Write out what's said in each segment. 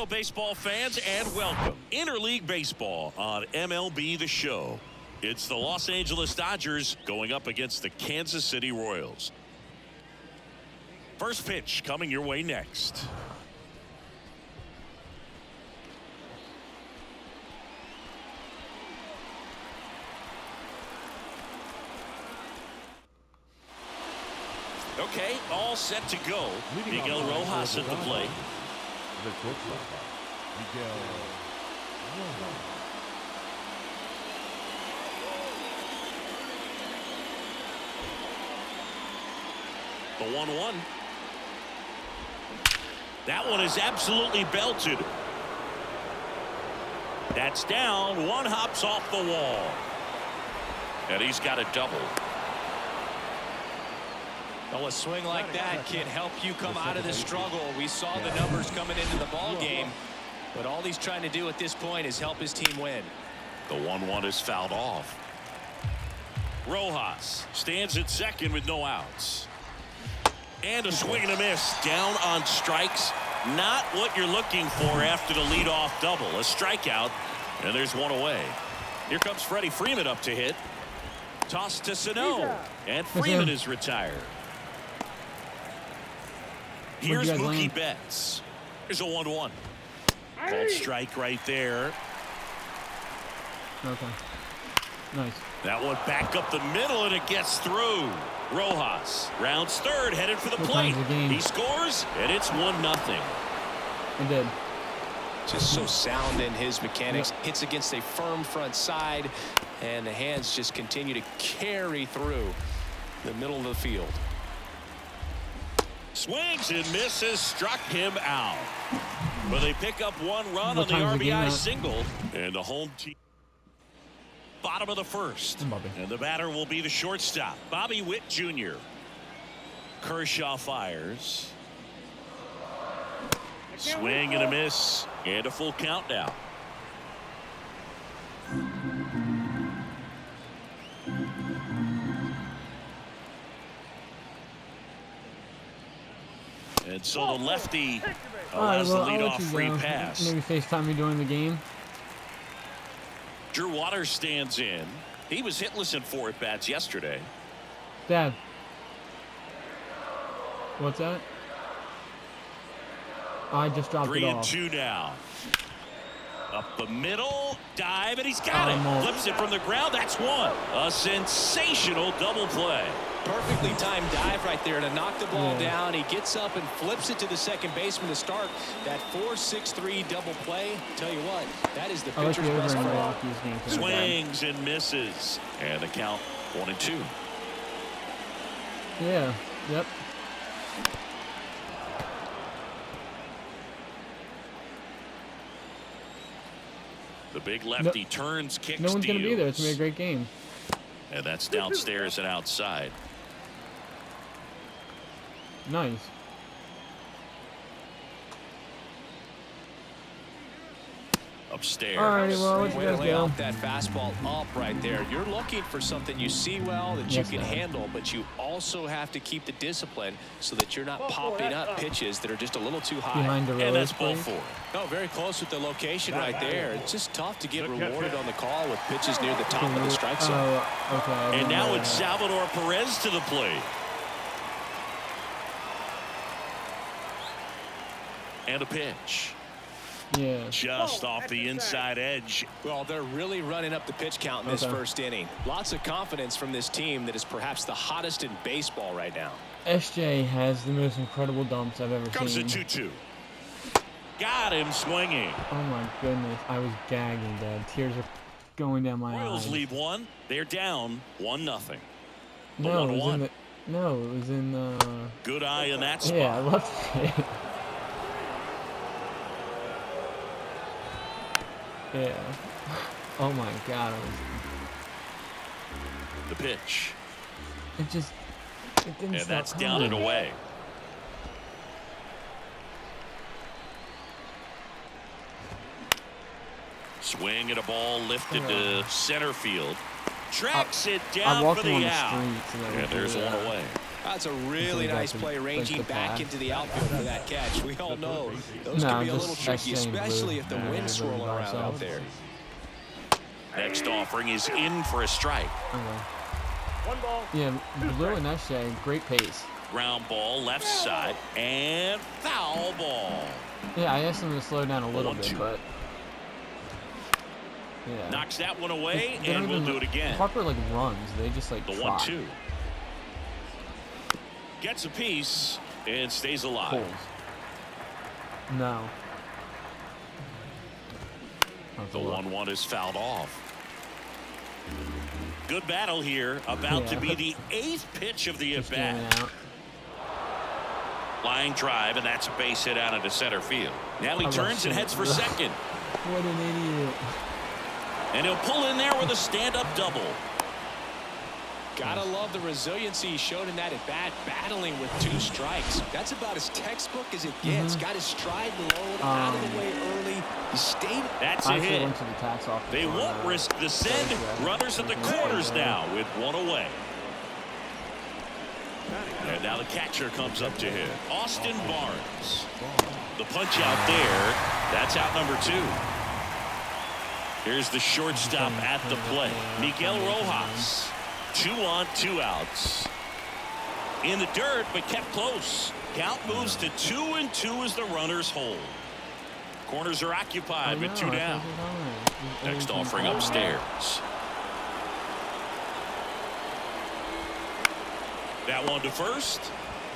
Hello, baseball fans, and welcome. Interleague Baseball on MLB The Show. It's the Los Angeles Dodgers going up against the Kansas City Royals. First pitch coming your way next. Okay, all set to go. Miguel Rojas at the plate. The 1-1. That one is absolutely belted. That's down. One hops off the wall. And he's got a double. Well, a swing like that can help you come out of the struggle. We saw the numbers coming into the ball game, but all he's trying to do at this point is help his team win. The 1-1 is fouled off. Rojas stands at second with no outs. And a swing and a miss. Down on strikes. Not what you're looking for after the leadoff double. A strikeout, and there's one away. Here comes Freddie Freeman up to hit. Toss to Sano, and Freeman is retired. Here's Mookie Betts. Here's a 1-1. Called strike right there. Okay. Nice. That one back up the middle, and it gets through. Rojas rounds third, headed for the plate. He scores, and it's 1-0. It did. Just so sound in his mechanics. Yep. Hits against a firm front side, and the hands just continue to carry through the middle of the field. Swings and misses, struck him out. But they pick up one run on the RBI single, and the home team. Bottom of the first, and the batter will be the shortstop, Bobby Witt Jr. Kershaw fires. Swing and a miss, and a full count now. And so the lefty allows the leadoff free pass. Maybe FaceTime me during the game. Drew Waters stands in. He was hitless in 4 at-bats yesterday. Dad. What's that? I just dropped it off. 3-2 now. Up the middle, dive, and he's got it. Flips it from the ground. That's one. A sensational double play. Perfectly timed dive right there to knock the ball down. He gets up and flips it to the second baseman to start that 4-6-3 double play. Tell you what, that is the pitcher's best friend. Swings and misses, and the count 1-2. Yeah. Yep. The big lefty turns, kicks, no one's going to be there. It's going to be a great game. And that's downstairs and outside. Nice. Upstairs. All right, well, let's lay out that fastball up right there. You're looking for something you see well that you can handle, but you also have to keep the discipline so that you're not popping up pitches that are just a little too high. Behind the and that's ball 4. No, very close with the location right there. It's just tough to get rewarded on the call with pitches near the top of the strike zone. Okay. And now it's Salvador Perez to the plate. And a pitch. Yeah. Just off the inside edge. Well, they're really running up the pitch count in this first inning. Lots of confidence from this team that is perhaps the hottest in baseball right now. SJ has the most incredible dumps I've ever seen. Comes the 2-2. Got him swinging. Oh my goodness. I was gagging, Dad. Tears are going down my eyes. Royals lead one. They're down 1-0. No, it was in the, no, it was in good eye in that spot. Yeah, I love it. Yeah. Oh my God. The pitch. It didn't and stop that's coming. down and away. Swing at a ball lifted to center field. Tracks it down for the out. And there's one away. That's a really nice play, ranging back into the outfield for that catch. We all know those can be a little tricky, especially if the wind's swirling around out there. Next offering is in for a strike. One ball. Yeah, Blue and that shade, great pace. Ground ball, left side, and foul ball. Yeah, I asked him to slow down a little bit, but yeah. Knocks that one away, and we'll do it again. Harper like runs; they just like the try. 1-2. Gets a piece and stays alive. Cool. No. The 1-1 is fouled off. Good battle here. About to be the 8th pitch of the at-bat. Line drive, and that's a base hit out into center field. Now he turns and heads for second. What an idiot. And he'll pull in there with a stand-up double. Gotta love the resiliency he showed in that at-bat, battling with 2 strikes. That's about as textbook as it gets. Got his stride low, out of the way early. He stayed. That's a hit. They won't risk the send. Runners at the corners now with 1 away. And now the catcher comes up to hit. Austin Barnes. The punch out there. That's out number 2. Here's the shortstop at the plate, Miguel Rojas. 2 on, 2 outs. In the dirt, but kept close. Count moves to 2-2 as the runners hold. Corners are occupied with 2 down. Next offering upstairs. That one to first.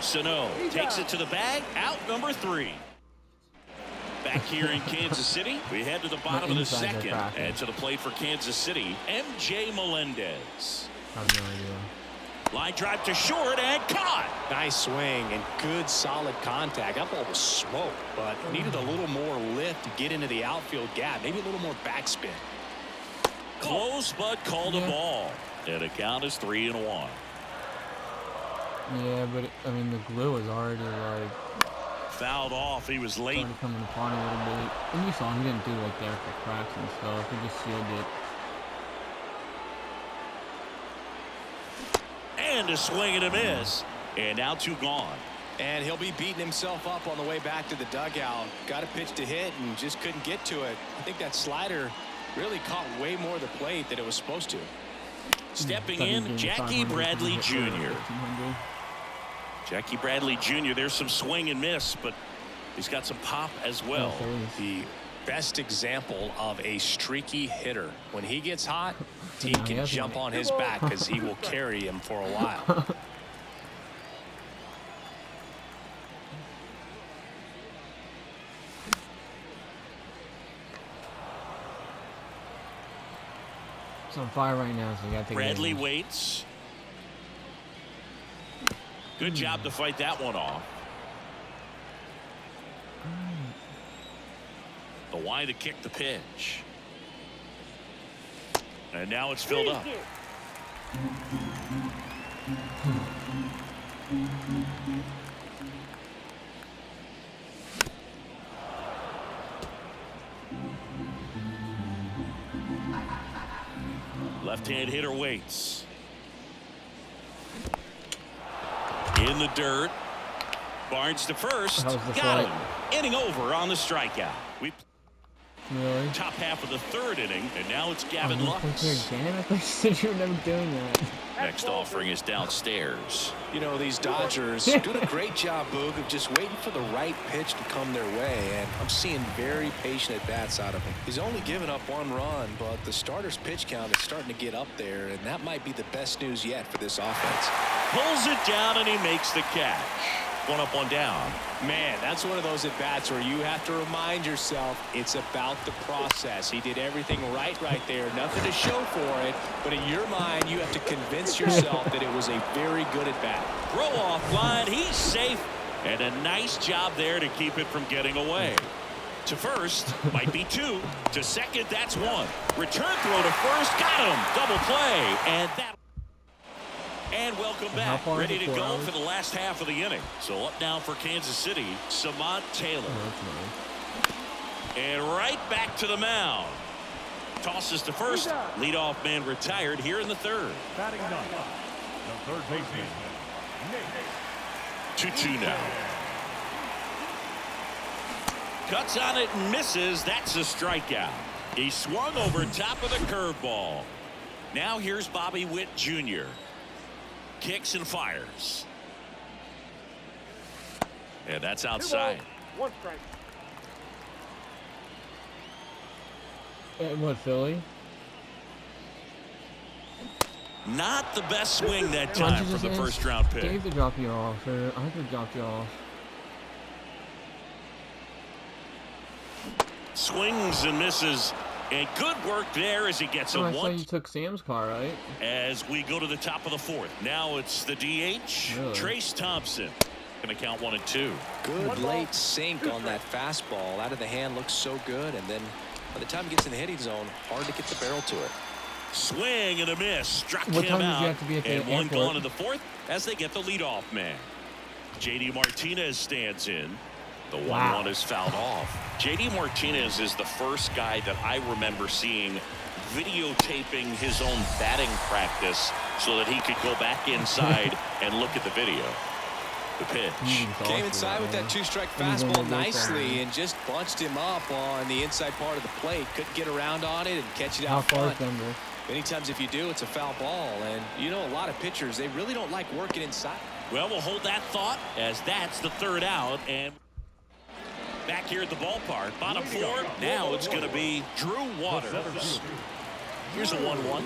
Sano takes it to the bag. Out number 3. Back here in Kansas City, we head to the bottom of the second. And to the plate for Kansas City, MJ Melendez. I have no idea. Line drive to short and caught. Nice swing and good solid contact. That ball was smoked, but needed a little more lift to get into the outfield gap. Maybe a little more backspin. Close, but called a ball. And the count is 3-1. Yeah, but I mean the glue was already like fouled off. He was late. Coming upon a little bit. And you saw him, he didn't do like there for cracks and stuff. He just sealed it. And a swing and a miss. And now 2 gone. And he'll be beating himself up on the way back to the dugout. Got a pitch to hit and just couldn't get to it. I think that slider really caught way more of the plate than it was supposed to. Stepping in, Jackie Bradley Jr. Jackie Bradley Jr. There's some swing and miss, but he's got some pop as well. The best example of a streaky hitter. When he gets hot, he can jump on his back because he will carry him for a while. It's on fire right now, so you gotta take Bradley waits. Good job to fight that one off. The wide to kick the pitch. And now it's filled up. Left-hand hitter waits. In the dirt. Barnes to first. Got him. Inning over on the strikeout. Really? Top half of the 3rd inning, and now it's Gavin Lux. Again? I thought you said you were never doing that. Next offering is downstairs. You know, these Dodgers doing a great job, Boog, of just waiting for the right pitch to come their way, and I'm seeing very patient at-bats out of him. He's only given up 1 run, but the starter's pitch count is starting to get up there, and that might be the best news yet for this offense. Pulls it down, and he makes the catch. 1 up, 1 down. Man, that's one of those at-bats where you have to remind yourself it's about the process. He did everything right there. Nothing to show for it, but in your mind, you have to convince yourself that it was a very good at-bat. Throw off line. He's safe. And a nice job there to keep it from getting away. To first, might be 2. To second, that's 1. Return throw to first. Got him. Double play. And welcome back. Ready to go for the last half of the inning. So up now for Kansas City, Samant Taylor. And right back to the mound. Tosses to first. Leadoff man retired here in the 3rd. Batting ninth, the third baseman, 2-2 now. Cuts on it and misses. That's a strikeout. He swung over top of the curveball. Now here's Bobby Witt Jr. Kicks and fires. And that's outside. 1 strike. What, Philly? Not the best swing that Why don't time you for just the ask first round pick. Dave to drop you off, or I could drop you off. Swings and misses. And good work there as he gets Oh, a I saw one. you took Sam's car, right? As we go to the top of the 4th. Now it's the DH. Really? Trace Thompson. Going to count 1 and 2. Good late sink on that fastball. Out of the hand, looks so good. And then by the time it gets in the hitting zone, hard to get the barrel to it. Swing and a miss. Struck What him time did out. you have to be at the and one airport? gone in the 4th as they get the leadoff man. J.D. Martinez stands in. The 1-1 is fouled off. J.D. Martinez is the first guy that I remember seeing videotaping his own batting practice so that he could go back inside and look at the video. The pitch. Came inside with that 2-strike fastball nicely and just bunched him up on the inside part of the plate. Couldn't get around on it and catch it How out far is front. Denver? Many times if you do, it's a foul ball. And you know, a lot of pitchers, they really don't like working inside. Well, we'll hold that thought as that's the 3rd out. And back here at the ballpark, bottom 4. Now it's going to be Drew Waters. Here's a 1-1.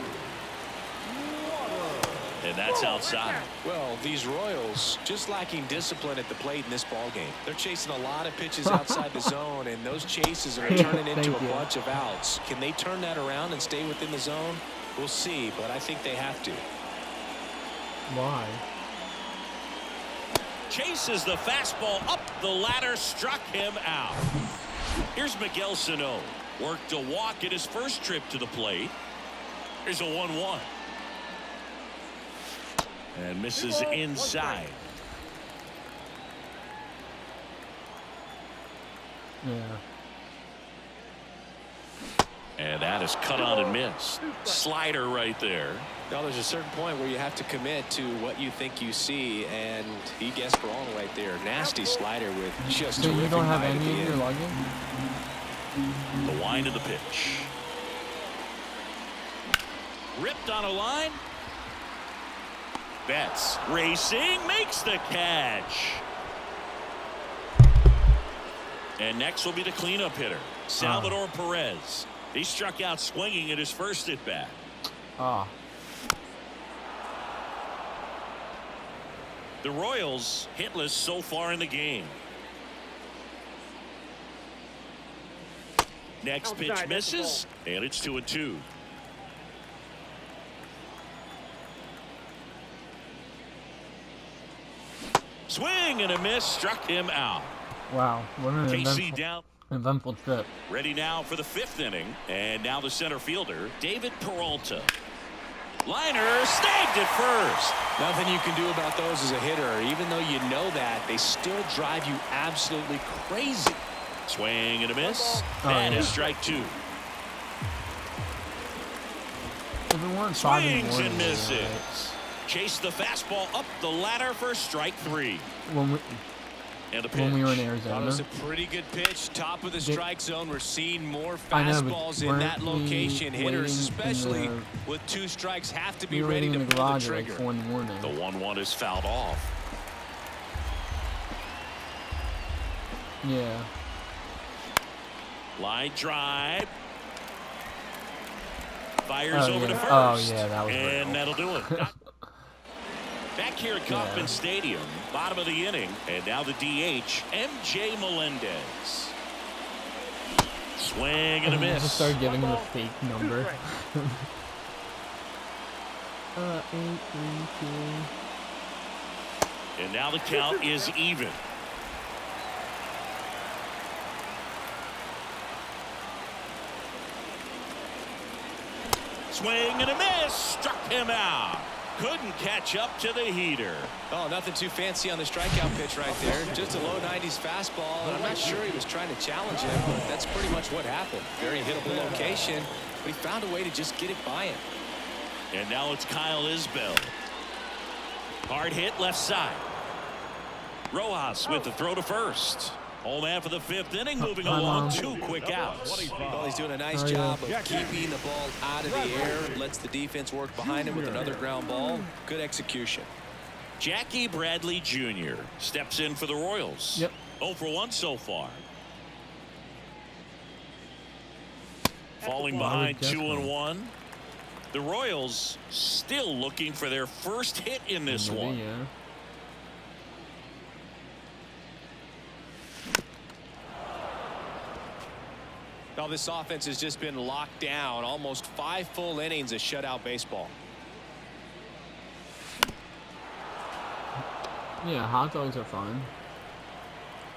And that's outside. Well, these Royals just lacking discipline at the plate in this ball game. They're chasing a lot of pitches outside the zone, and those chases are turning into a bunch of outs. Can they turn that around and stay within the zone? We'll see, but I think they have to. Why? Chases the fastball up the ladder, struck him out. Here's Miguel Sano. Worked a walk at his first trip to the plate. Here's a 1-1. And misses inside. Yeah. And that is cut on and missed. Slider right there. Now, there's a certain point where you have to commit to what you think you see, and he guessed wrong right there. Nasty slider with just So you terrific don't have bite at any the of your end. luggage? The wind of the pitch. Ripped on a line. Betts racing, makes the catch. And next will be the cleanup hitter, Salvador Perez. He struck out swinging at his first at bat. Ah. The Royals hitless so far in the game. Next pitch Outside, that's the misses, and it's 2-2. Swing and a miss, struck him out. Wow. What an KC down. eventful trip. Ready now for the 5th inning. And now the center fielder, David Peralta. Liner snagged at first. Nothing you can do about those as a hitter. Even though you know that, they still drive you absolutely crazy. Swing and a miss. Oh, That yeah. is strike 2. If it weren't 5 in the Swings morning, and it'd be misses. alright. Chase the fastball up the ladder for strike 3. And the pitch. When we were in That Arizona. was a pretty good pitch. Top of the strike zone. We're seeing more I know, but fastballs in weren't that we location. Hitters, waiting in especially the- with 2 strikes, have to We be were ready waiting to in the pull the garage at like trigger. 4 in the morning. The 1-1 is fouled off. Yeah. Line drive. Fires Oh, over yeah. to first. Oh, yeah, that was And real. that'll do it. Back here at Kauffman Yeah. Stadium, bottom of the inning, and now the DH, MJ Melendez. Swing and a I miss. just started giving him a fake number. 832. And now the count is even. Swing and a miss. Struck him out. Couldn't catch up to the heater. Oh, nothing too fancy on the strikeout pitch right there. Just a low 90s fastball, and I'm not sure he was trying to challenge him, but that's pretty much what happened. Very hittable location, but he found a way to just get it by him. And now it's Kyle Isbell. Hard hit left side. Rojas with the throw to first. Home half of the 5th inning, moving along. 2 quick outs. Well, he's doing a nice job of keeping the ball out of the air. Lets the defense work behind him with another ground ball. Good execution. Jackie Bradley Jr. steps in for the Royals. Yep. 0 for 1 so far. Falling behind 2-1. The Royals still looking for their first hit in this one. Yeah. Well, this offense has just been locked down. Almost 5 full innings of shutout baseball. Yeah, hot dogs are fine.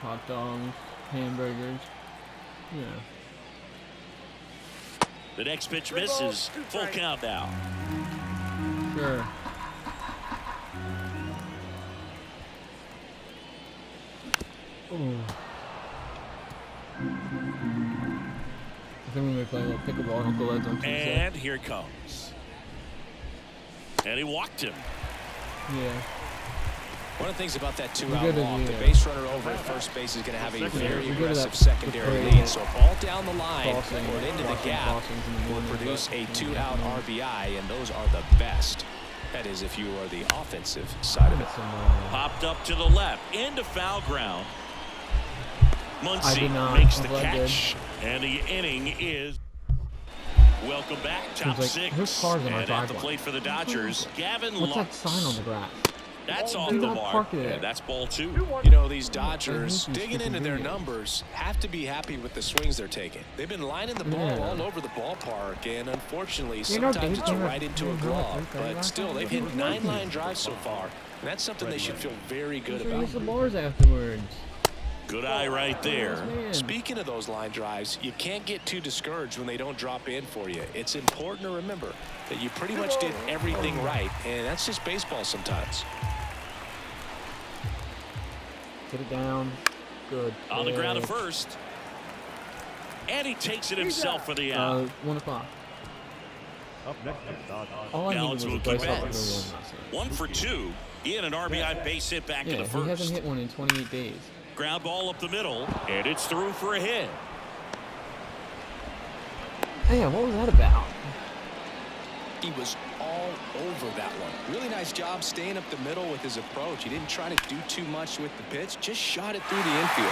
Hot dogs, hamburgers. Yeah. The next pitch misses. Full count now. Sure. Ooh. I think we may play a little pickleball. Uncle Ed's on Tuesday. And here it comes. And he walked him. Yeah. One of the things about that We 2-out go to walk, the, the base runner over at first base is going to have a very we go to aggressive that secondary parade. lead. So ball down the line Crossing, or into the crossing, gap crossings in the will morning, produce but a in the 2-out afternoon. RBI, and those are the best. That is if you are the offensive side of it. Some, Popped up to the left. Into foul ground. I Muncy did not. makes the Hopefully I did. catch. And the inning is... Welcome back. Top like, 6. whose car's in our And at the driveway? plate for the Dodgers, Gavin what's that Lux. sign on the grass? That's off Do the not mark. park it. And that's ball 2. You know, these Dodgers, Thank you, digging freaking into their idiots. numbers, have to be happy with the swings they're taking. They've been lining the ball Yeah. all over the ballpark, and unfortunately, You know, sometimes Dave it's Taylor- right into a Dave Taylor glove. played But last still, night. they've He hit was 9 lucky. line drives so far, and that's something they should feel very good about. Use the bars afterwards. Good eye right there. Man. Speaking of those line drives, you can't get too discouraged when they don't drop in for you. It's important to remember that you pretty much did everything right, and that's just baseball sometimes. Put it down. Good. On the ground at catch. first. And he takes it himself for the out. 1 o'clock. Up next is Dodgers. All I Now needed it's was a Mookie Bryce Harper Betts. home run last night. 1 for 2. He had an RBI base hit back in Yeah, the he first. hasn't hit one in 28 days. Ground ball up the middle. And it's through for a hit. Hey, what was that about? He was all over that one. Really nice job staying up the middle with his approach. He didn't try to do too much with the pitch, just shot it through the infield.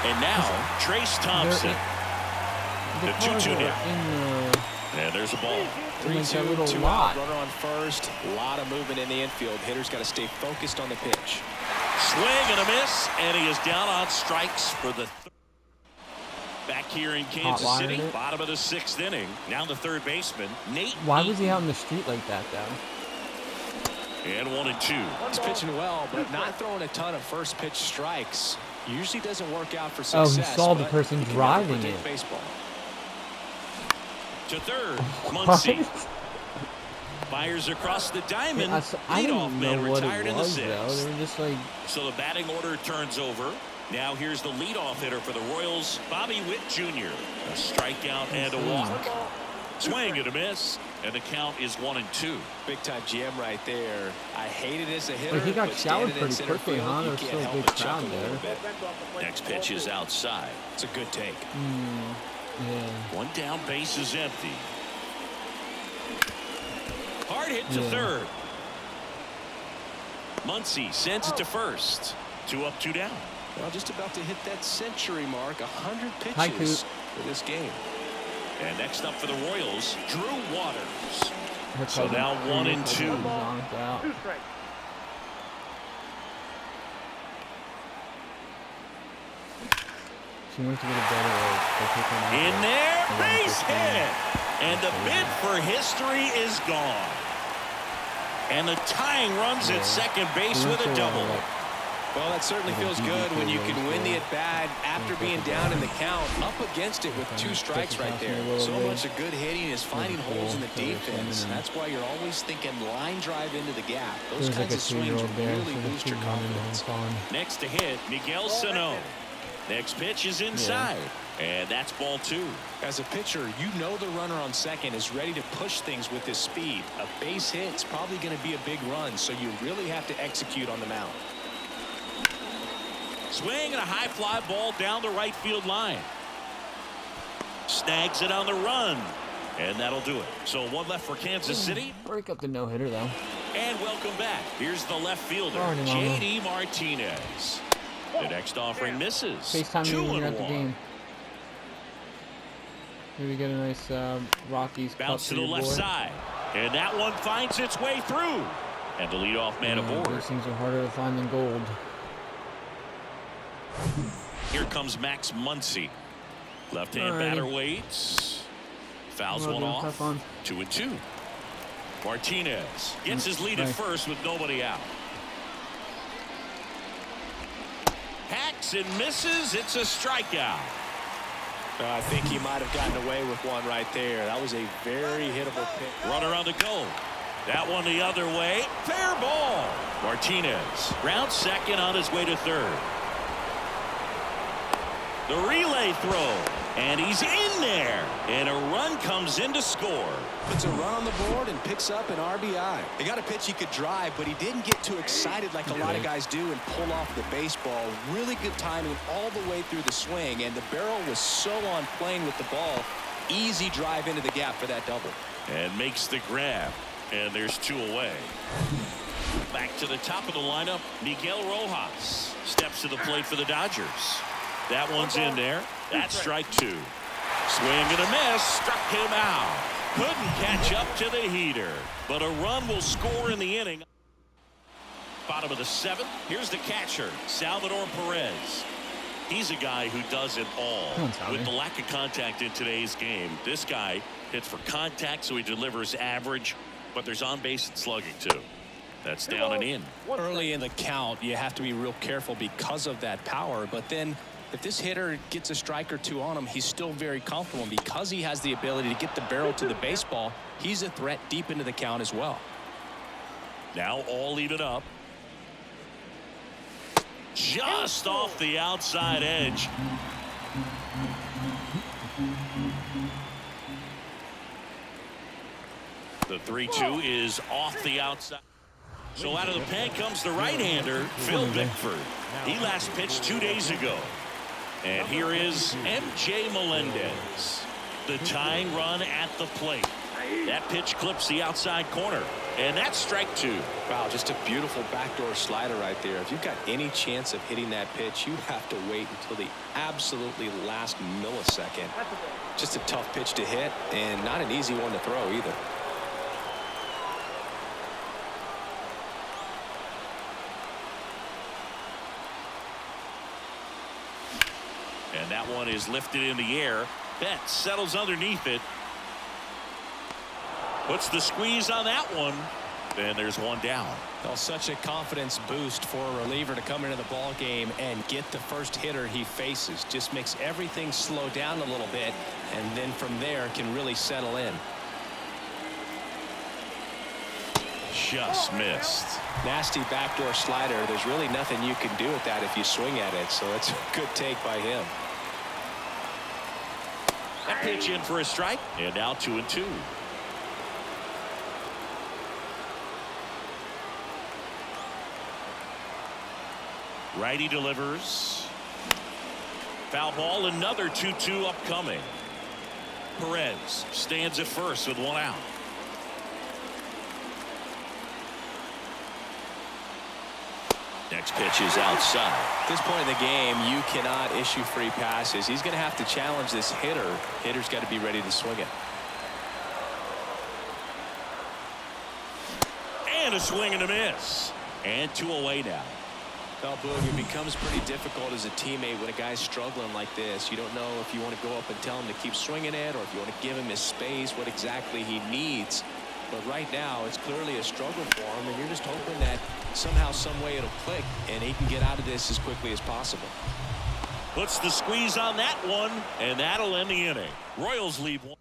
And now, Trace Thompson. The cars 2-2 are hit. in And there's a ball. the, like, that 3-2, little 2 lot. out, runner on first. A lot of movement in the infield. Hitter's got to stay focused on the pitch. Swing and a miss. And he is down on strikes for the back here in Kansas Hotlining City. it. Bottom of the 6th inning. Now the third baseman, Nate. Why was he out in the street like that, though? And 1-2. He's pitching well, but not throwing a ton of first pitch strikes. Usually doesn't work out for Oh, success. he saw the but person you can driving never predict it. Baseball. To third. What? Muncy fires across the diamond. I Leadoff didn't man know what retired it in the was, though. 6th. They were just like, So the batting order turns over. Now here's the leadoff hitter for the Royals, Bobby Witt Jr. A strikeout and a walk. Swing and a miss. And the count is 1-2. Big time GM right there. I hated as a hitter. like he got but showered standing in pretty center quickly, field, huh? you There was can't still a help big but chuckle crowd a little there. bit. Next pitch is outside. It's a good take. yeah. One down, base is empty. Hard hit to Yeah. third. Muncy sends it to first. 2 up, 2 down. Well, just about to hit that century mark. 100 Hi, pitches Coop. for this game. And next up for the Royals, Drew Waters. Her So cousin- now her 1 and cousin 2. was knocked out. She went to get a better In there, base hit. And the bid for history is gone. And the tying runs at second base with a double. Well, that certainly feels good when you can win the at-bat after being down in the count, up against it with 2 strikes right there. So much of good hitting is finding holes in the defense. That's why you're always thinking line drive into the gap. Those kinds of swings really boost your confidence. Next to hit, Miguel Sano. Next pitch is inside. And that's ball 2. As a pitcher, you know the runner on second is ready to push things with his speed. A base hit is probably going to be a big run, so you really have to execute on the mound. Swing and a high fly ball down the right field line. Snags it on the run. And that'll do it. So one left for Kansas City. Break up the no-hitter, though. And welcome back. Here's the left fielder, Alrighty, J.D. Martinez. The next offering misses. FaceTime me when you're at the 2-1. game. Here we get a nice Rockies Bounce cup to the for your left boy. side. And that one finds its way through. And the leadoff man aboard. These things are harder to find than gold. Here comes Max Muncy. Left-hand Alrighty. batter waits. Fouls Oh, one dude, off. tough on. 2-2. Martinez gets his lead at Nice. first with nobody out. Hacks and misses. It's a strikeout. I think he might have gotten away with one right there. That was a very hittable pitch. Runner on the go. That one the other way. Fair ball. Martinez rounds second on his way to third. The relay throw. And he's in there. And a run comes in to score. Puts a run on the board and picks up an RBI. He got a pitch he could drive, but he didn't get too excited like a lot of guys do and pull off the baseball. Really good timing all the way through the swing, and the barrel was so on plane with the ball. Easy drive into the gap for that double. And makes the grab. And there's 2 away. Back to the top of the lineup, Miguel Rojas steps to the plate for the Dodgers. That one's in there. That's strike 2. Swing and a miss. Struck him out. Couldn't catch up to the heater. But a run will score in the inning. Bottom of the 7th. Here's the catcher, Salvador Perez. He's a guy who does it all. With the lack of contact in today's game, this guy hits for contact, so he delivers average. But there's on-base and slugging, too. That's down and in. Early in the count, you have to be real careful because of that power. But then if this hitter gets a strike or 2 on him, he's still very comfortable. And because he has the ability to get the barrel to the baseball, he's a threat deep into the count as well. Now all even up. Just off the outside edge. The 3-2 is off the outside. So out of the pen comes the right-hander, Phil Bickford. He last pitched 2 days ago. And here is MJ Melendez. The tying run at the plate. That pitch clips the outside corner. And that's strike 2. Wow, just a beautiful backdoor slider right there. If you've got any chance of hitting that pitch, you have to wait until the absolutely last millisecond. Just a tough pitch to hit and not an easy one to throw either. And that one is lifted in the air. Betts settles underneath it. Puts the squeeze on that one. And there's one down. Well, such a confidence boost for a reliever to come into the ball game and get the first hitter he faces. Just makes everything slow down a little bit, and then from there can really settle in. Just missed. Nasty backdoor slider. There's really nothing you can do with that if you swing at it, so it's a good take by him. That pitch in for a strike, and now 2-2. Righty delivers. Foul ball, another 2-2 upcoming. Perez stands at first with one out. Next pitch is outside. At this point in the game, you cannot issue free passes. He's going to have to challenge this hitter. Hitter's got to be ready to swing it. And a swing and a miss. And 2 away now. Well, Boog, it becomes pretty difficult as a teammate when a guy's struggling like this. You don't know if you want to go up and tell him to keep swinging it or if you want to give him his space, what exactly he needs. But right now, it's clearly a struggle for him, and you're just hoping that somehow, some way it'll click, and he can get out of this as quickly as possible. Puts the squeeze on that one, and that'll end the inning. Royals lead 1.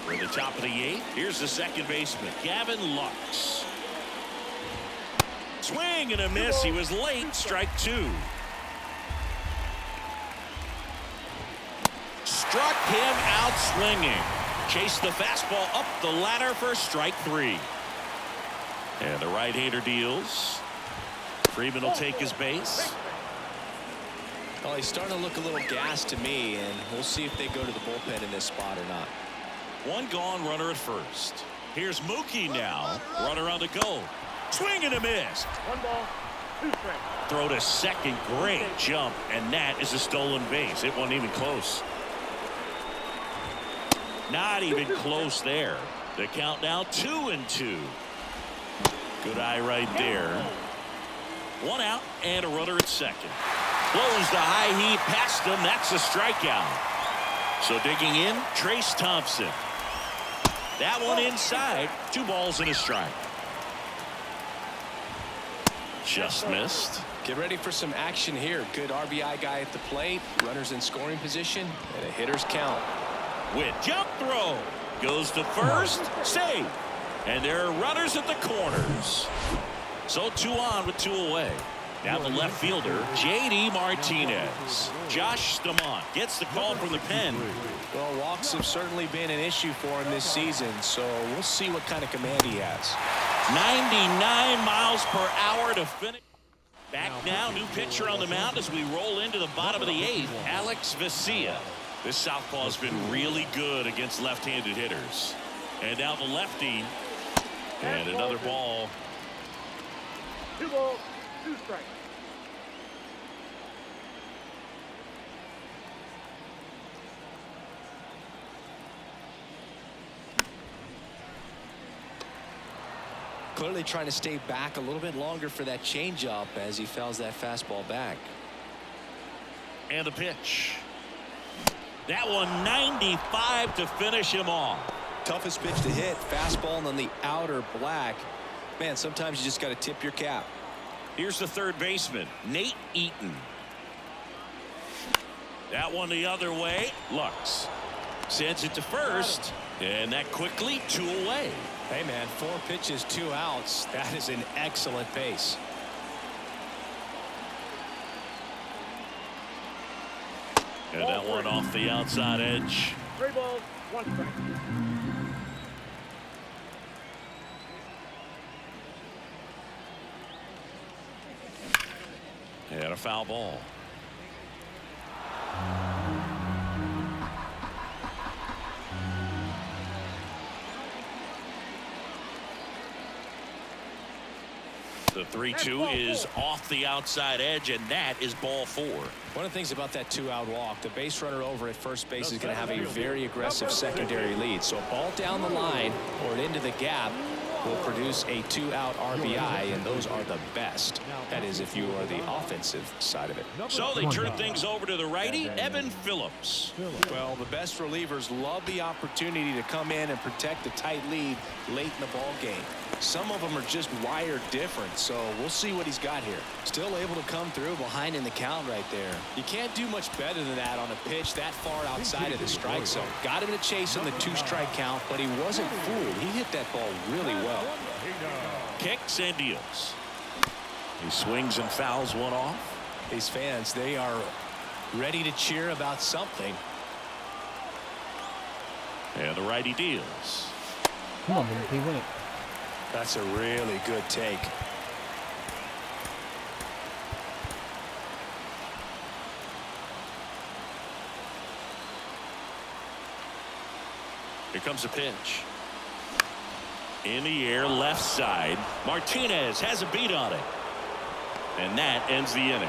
We're at the top of the 8th. Here's the second baseman, Gavin Lux. Swing and a miss. He was late. Strike 2. struck him out swinging. Chased the fastball up the ladder for strike 3. And the right-hander deals. Freeman will take his base. Well, he's starting to look a little gassed to me, and we'll see if they go to the bullpen in this spot or not. One gone, runner at first. Here's Mookie now. Runner on the go. Swing and a miss. 1 ball, 2 strikes. Throw to second. Great jump. And that is a stolen base. It wasn't even close. Not even close there. The count now 2-2. Good eye right there. 1 out and a runner at second. Blows the high heat past him. That's a strikeout. So digging in, Trace Thompson. That one inside. 2 balls and a strike. Just missed. Get ready for some action here. Good RBI guy at the plate. Runners in scoring position and a hitter's count. With jump throw. Goes to first. Save. And there are runners at the corners. So 2 on with 2 away. Now the left fielder, J.D. Martinez. Josh Stamont gets the call from the pen. Well, walks have certainly been an issue for him this season, so we'll see what kind of command he has. 99 miles per hour to finish. Back now, new pitcher on the mound as we roll into the bottom of the 8th, Alex Vesia. This southpaw has been really good against left-handed hitters. And now the lefty. And another ball. 2 balls, 2 strikes. Clearly trying to stay back a little bit longer for that changeup as he fouls that fastball back. And the pitch. That one 95 to finish him off. Toughest pitch to hit, fastball on the outer black. Man, sometimes you just got to tip your cap. Here's the third baseman, Nate Eaton. That one the other way. Lux sends it to first, and that quickly 2 away. Hey man, 4 pitches, 2 outs. That is an excellent pace. And that one off the outside edge. 3 balls, 1 strike. And a foul ball. The 3-2 is off the outside edge, and that is ball 4. One of the things about that 2-out walk, the base runner over at first base is going to have a very aggressive secondary lead. So a ball down the line or into the gap will produce a 2-out RBI, and those are the best. That is, if you are the offensive side of it. So they turn things over to the righty, Evan Phillips. Well, the best relievers love the opportunity to come in and protect the tight lead late in the ball game. Some of them are just wired different, so we'll see what he's got here. Still able to come through behind in the count right there. You can't do much better than that on a pitch that far outside of the strike zone. Got him to chase in the 2-strike count, but he wasn't fooled. He hit that ball really well. Kicks and deals. He swings and fouls one off. These fans, they are ready to cheer about something. And the righty deals. Come on, he went. That's a really good take. Here comes a pitch. In the air, left side. Martinez has a beat on it. And that ends the inning.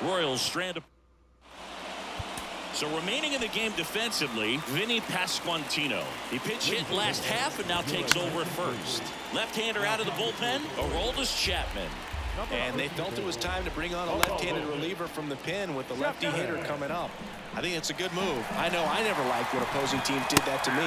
Royals strand. So remaining in the game defensively, Vinny Pasquantino. He pitch hit last half and now takes over at first. Left-hander out of the bullpen, Aroldis Chapman. And they felt it was time to bring on a left-handed reliever from the pen with the lefty hitter coming up. I think it's a good move. I know I never liked when opposing teams did that to me.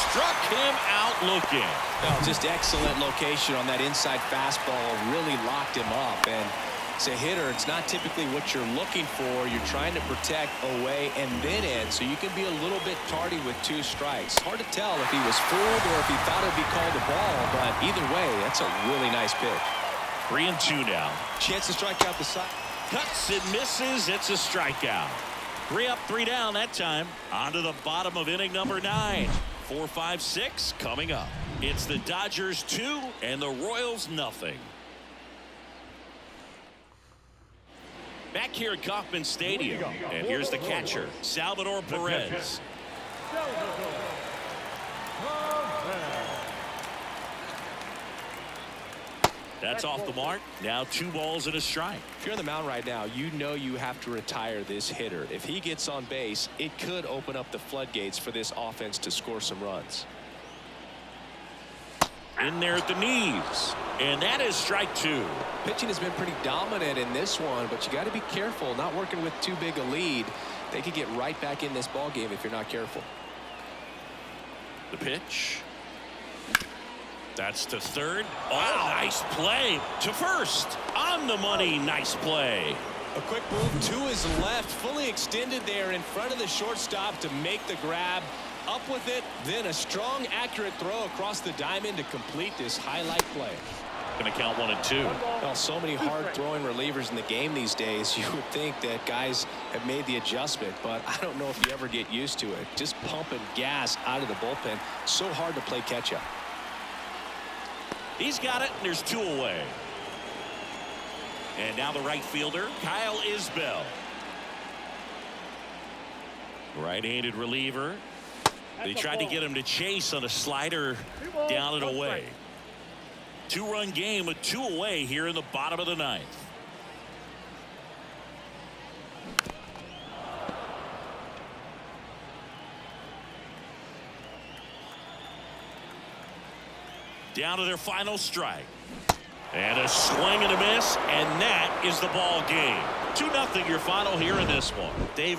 Struck him out looking. Oh, just excellent location on that inside fastball. Really locked him up. And as a hitter, it's not typically what you're looking for. You're trying to protect away and then in, so you can be a little bit tardy with 2 strikes. Hard to tell if he was fooled or if he thought it'd be called a ball, but either way, that's a really nice pitch. 3-2 now. Chance to strike out the side. Cuts and misses. It's a strikeout. 3 up, 3 down that time. On to the bottom of inning number 9. 4, 5, 6 coming up. It's the Dodgers 2 and the Royals nothing. Back here at Kauffman Stadium, and here's the catcher, Salvador Perez. That's off the mark. Now 2 balls and a strike. If you're on the mound right now, you know you have to retire this hitter. If he gets on base, it could open up the floodgates for this offense to score some runs. In there at the knees, and that is strike 2. Pitching has been pretty dominant in this one, but you got to be careful, not working with too big a lead. They could get right back in this ball game if you're not careful. The pitch. That's to third. Oh, nice play to first. On the money, nice play. A quick move to his left, fully extended there in front of the shortstop to make the grab. Up with it, then a strong, accurate throw across the diamond to complete this highlight play. Going to count 1 and 2. Well, so many hard-throwing relievers in the game these days, you would think that guys have made the adjustment, but I don't know if you ever get used to it. Just pumping gas out of the bullpen, so hard to play catch-up. He's got it, and there's 2 away. And now the right fielder, Kyle Isbell. Right-handed reliever. They tried to get him to chase on a slider down and away. 2-run game with 2 away here in the bottom of the 9th. Down to their final strike. And a swing and a miss, and that is the ball game. 2-0 your final here in this one. Dave.